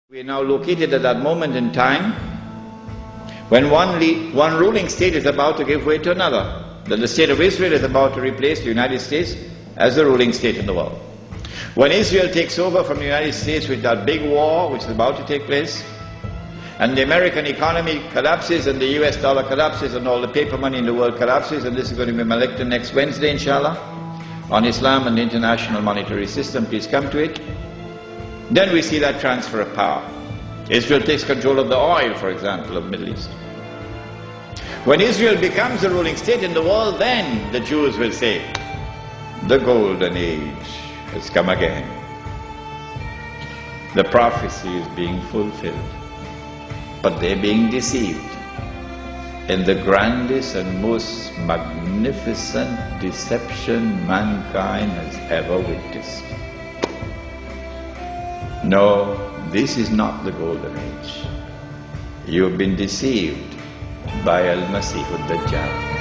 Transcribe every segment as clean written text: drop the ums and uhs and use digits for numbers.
We are now located at that moment in time when one ruling state is about to give way to another. That the state of Israel is about to replace the United States as the ruling state in the world. When Israel takes over from the United States with that big war which is about to take place, and the American economy collapses and the US dollar collapses and all the paper money in the world collapses, and this is going to be my lecture next Wednesday, inshallah, on Islam and the international monetary system, please come to it. Then we see that transfer of power. Israel takes control of the oil, for example, of the Middle East. When Israel becomes the ruling state in the world, then the Jews will say, the golden age has come again. The prophecy is being fulfilled. But they're being deceived in the grandest and most magnificent deception mankind has ever witnessed. No, this is not the golden age. You've been deceived by Al-Masih al-Dajjal.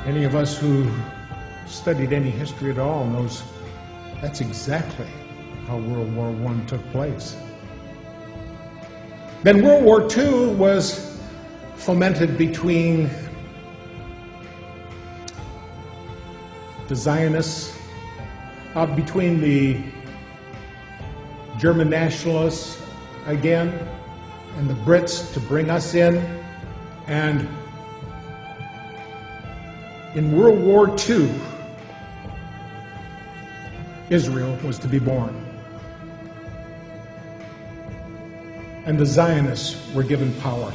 Any of us who studied any history at all knows that's exactly how World War I took place. Then World War II was fomented between the Zionists, between the German nationalists again, and the Brits to bring us in, and in World War II, Israel was to be born. And the Zionists were given power.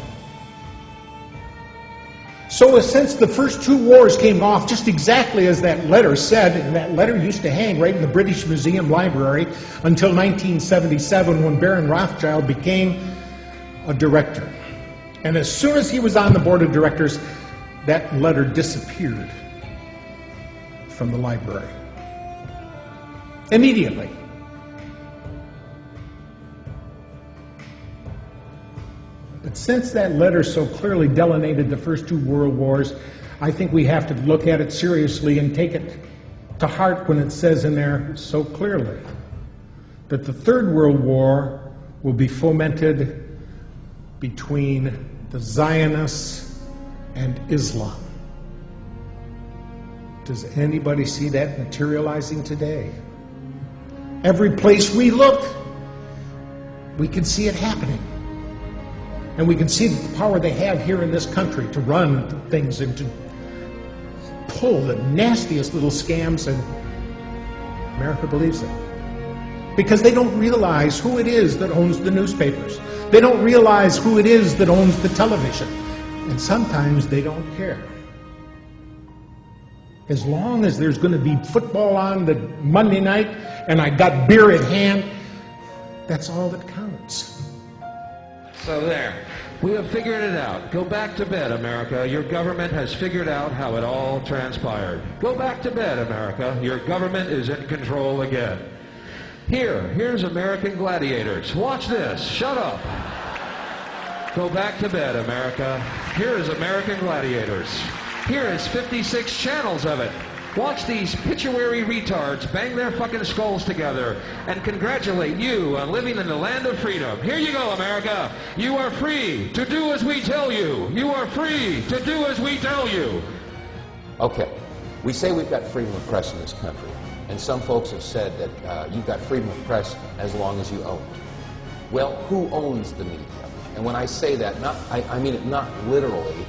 So since the first two wars came off just exactly as that letter said, and that letter used to hang right in the British Museum Library until 1977 when Baron Rothschild became a director. And as soon as he was on the board of directors, that letter disappeared from the library. Immediately. But since that letter so clearly delineated the first two world wars, I think we have to look at it seriously and take it to heart when it says in there so clearly that the Third World War will be fomented between the Zionists and Islam. Does anybody see that materializing today? Every place we look, we can see it happening. And we can see the power they have here in this country to run things and to pull the nastiest little scams, and America believes it. Because they don't realize who it is that owns the newspapers. They don't realize who it is that owns the television. And sometimes they don't care. As long as there's going to be football on the Monday night and I got beer at hand, that's all that counts. So there. We have figured it out. Go back to bed, America. Your government has figured out how it all transpired. Go back to bed, America. Your government is in control again. Here's American gladiators. Watch this. Shut up. Go back to bed, America. Here is American gladiators. Here is 56 channels of it. Watch these pituitary retards bang their fucking skulls together and congratulate you on living in the land of freedom. Here you go, America. You are free to do as we tell you. You are free to do as we tell you. Okay, we say we've got freedom of press in this country, and some folks have said that you've got freedom of press as long as you own it. Well, who owns the media? And when I say that, I mean it not literally,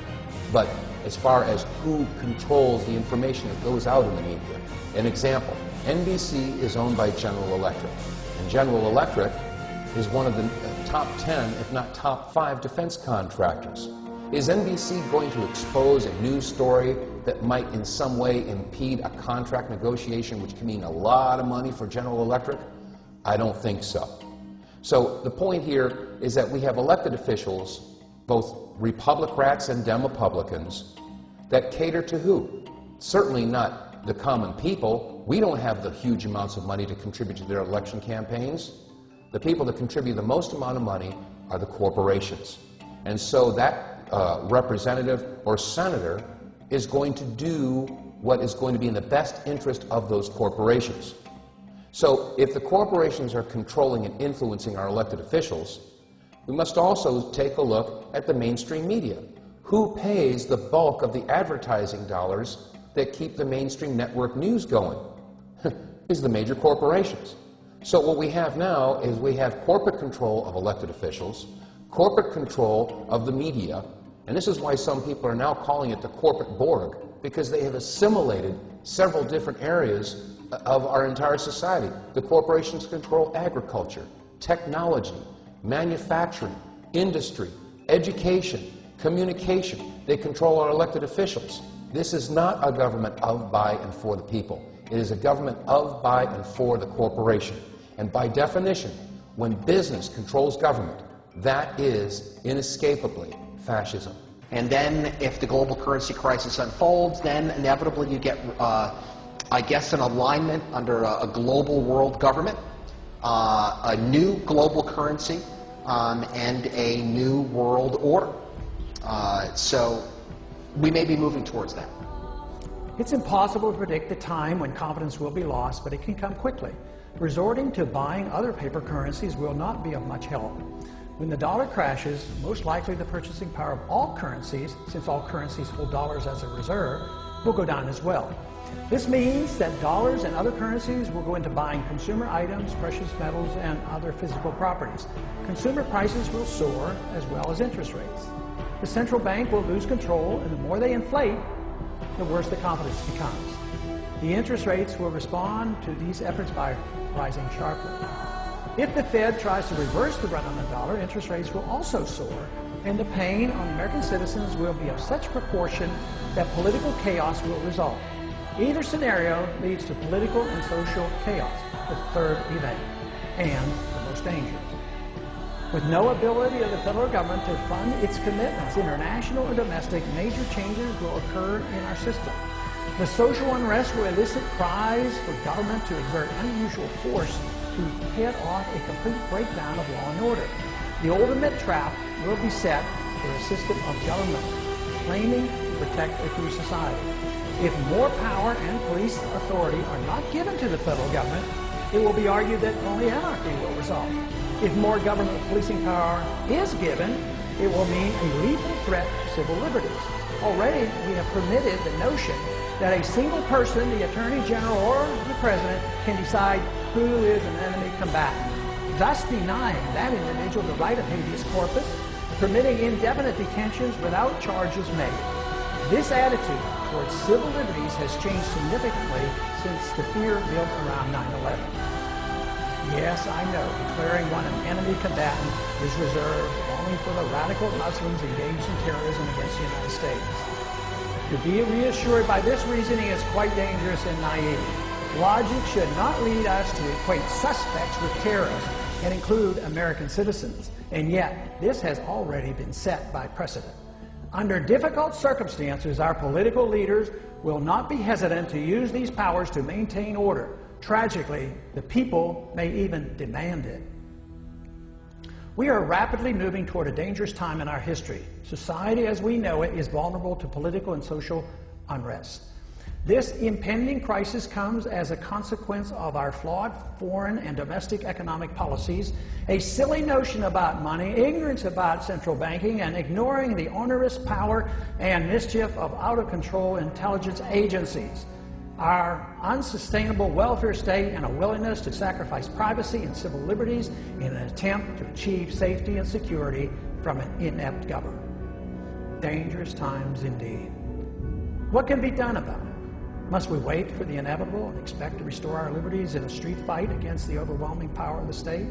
but as far as who controls the information that goes out in the media. An example, NBC is owned by General Electric, and General Electric is one of the top 10, if not top 5 defense contractors. Is NBC going to expose a news story that might in some way impede a contract negotiation, which can mean a lot of money for General Electric? I don't think so. So the point here is that we have elected officials, both Republicans and Demopublicans, that cater to who? Certainly not the common people. We don't have the huge amounts of money to contribute to their election campaigns. The people that contribute the most amount of money are the corporations. And so that representative or senator is going to do what is going to be in the best interest of those corporations. So if the corporations are controlling and influencing our elected officials, we must also take a look at the mainstream media. Who pays the bulk of the advertising dollars that keep the mainstream network news going? Is the major corporations. So what we have now is we have corporate control of elected officials, corporate control of the media, and this is why some people are now calling it the corporate Borg, because they have assimilated several different areas of our entire society. The corporations control agriculture, technology, manufacturing, industry, education, communication. They control our elected officials. This is not a government of, by, and for the people. It is a government of, by, and for the corporation. And by definition, when business controls government, that is inescapably fascism. And then if the global currency crisis unfolds, then inevitably you get, I guess, an alignment under a global world government, a new global currency, and a new world order. So we may be moving towards that. It's impossible to predict the time when confidence will be lost, but it can come quickly. Resorting to buying other paper currencies will not be of much help. When the dollar crashes, most likely the purchasing power of all currencies, since all currencies hold dollars as a reserve, will go down as well. This means that dollars and other currencies will go into buying consumer items, precious metals, and other physical properties. Consumer prices will soar, as well as interest rates. The central bank will lose control, and the more they inflate, the worse the confidence becomes. The interest rates will respond to these efforts by rising sharply. If the Fed tries to reverse the run on the dollar, interest rates will also soar, and the pain on American citizens will be of such proportion that political chaos will result. Either scenario leads to political and social chaos, the third event, and the most dangerous. With no ability of the federal government to fund its commitments, international or domestic, major changes will occur in our system. The social unrest will elicit cries for government to exert unusual force to head off a complete breakdown of law and order. The ultimate trap will be set for a system of government claiming to protect a free society. If more power and police authority are not given to the federal government, it will be argued that only anarchy will result. If more government policing power is given, it will mean a lethal threat to civil liberties. Already, we have permitted the notion that a single person, the Attorney General or the President, can decide who is an enemy combatant, thus denying that individual the right of habeas corpus, permitting indefinite detentions without charges made. This attitude towards civil liberties has changed significantly since the fear built around 9/11. Yes, I know, declaring one an enemy combatant is reserved only for the radical Muslims engaged in terrorism against the United States. To be reassured by this reasoning is quite dangerous and naive. Logic should not lead us to equate suspects with terrorists and include American citizens, and yet this has already been set by precedent. Under difficult circumstances, our political leaders will not be hesitant to use these powers to maintain order. Tragically, the people may even demand it. We are rapidly moving toward a dangerous time in our history. Society as we know it is vulnerable to political and social unrest. This impending crisis comes as a consequence of our flawed foreign and domestic economic policies, a silly notion about money, ignorance about central banking, and ignoring the onerous power and mischief of out-of-control intelligence agencies. Our unsustainable welfare state and a willingness to sacrifice privacy and civil liberties in an attempt to achieve safety and security from an inept government. Dangerous times indeed. What can be done about it? Must we wait for the inevitable and expect to restore our liberties in a street fight against the overwhelming power of the state?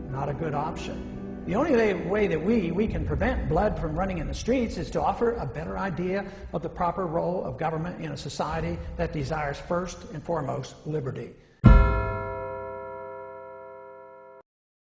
Not a good option. The only way that we can prevent blood from running in the streets is to offer a better idea of the proper role of government in a society that desires first and foremost liberty.